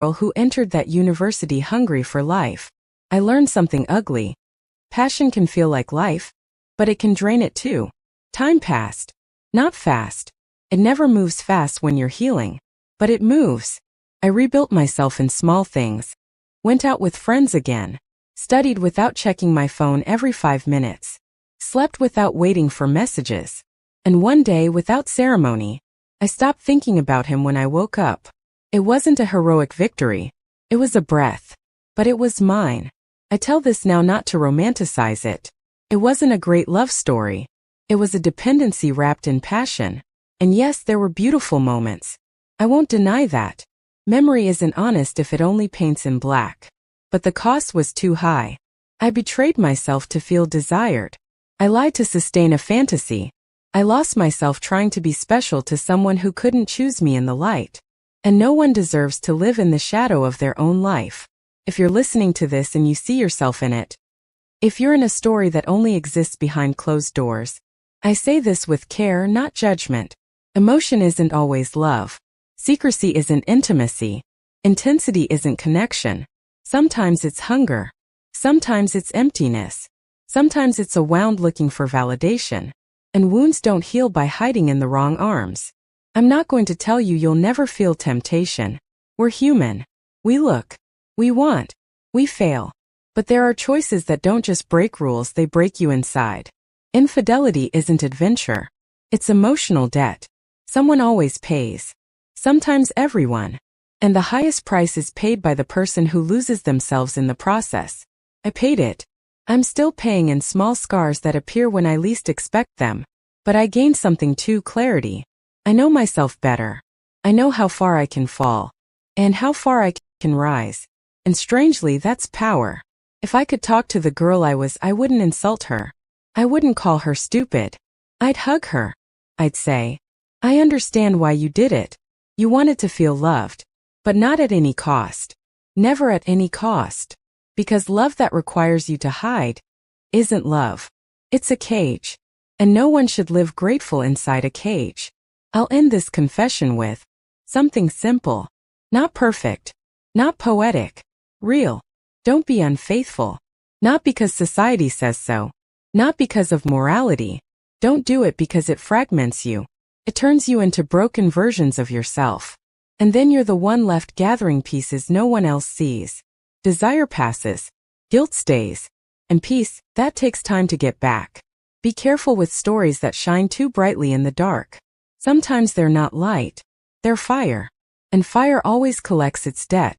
girl who entered that university hungry for life. I learned something ugly. Passion can feel like life, but it can drain it too. Time passed. Not fast. It never moves fast when you're healing, but it moves. I rebuilt myself in small things. Went out with friends again. Studied without checking my phone every 5 minutes. Slept without waiting for messages. And one day, without ceremony, I stopped thinking about him when I woke up. It wasn't a heroic victory. It was a breath. But it was mine. I tell this now not to romanticize it. It wasn't a great love story. It was a dependency wrapped in passion. And yes, there were beautiful moments. I won't deny that. Memory isn't honest if it only paints in black. But the cost was too high. I betrayed myself to feel desired. I lied to sustain a fantasy. I lost myself trying to be special to someone who couldn't choose me in the light. And no one deserves to live in the shadow of their own life. If you're listening to this and you see yourself in it, if you're in a story that only exists behind closed doors, I say this with care, not judgment. Emotion isn't always love. Secrecy isn't intimacy. Intensity isn't connection. Sometimes it's hunger. Sometimes it's emptiness. Sometimes it's a wound looking for validation. And wounds don't heal by hiding in the wrong arms. I'm not going to tell you you'll never feel temptation. We're human. We look. We want. We fail. But there are choices that don't just break rules, they break you inside. Infidelity isn't adventure. It's emotional debt. Someone always pays. Sometimes everyone. And the highest price is paid by the person who loses themselves in the process. I paid it. I'm still paying in small scars that appear when I least expect them. But I gained something too: clarity. I know myself better. I know how far I can fall. And how far I can rise. And strangely, that's power. If I could talk to the girl I was, I wouldn't insult her. I wouldn't call her stupid. I'd hug her. I'd say, I understand why you did it. You wanted to feel loved. But not at any cost. Never at any cost. Because love that requires you to hide isn't love. It's a cage. And no one should live grateful inside a cage. I'll end this confession with something simple. Not perfect. Not poetic. Real. Don't be unfaithful. Not because society says so. Not because of morality. Don't do it because it fragments you. It turns you into broken versions of yourself. And then you're the one left gathering pieces no one else sees. Desire passes. Guilt stays. And peace, that takes time to get back. Be careful with stories that shine too brightly in the dark. Sometimes they're not light. They're fire. And fire always collects its debt.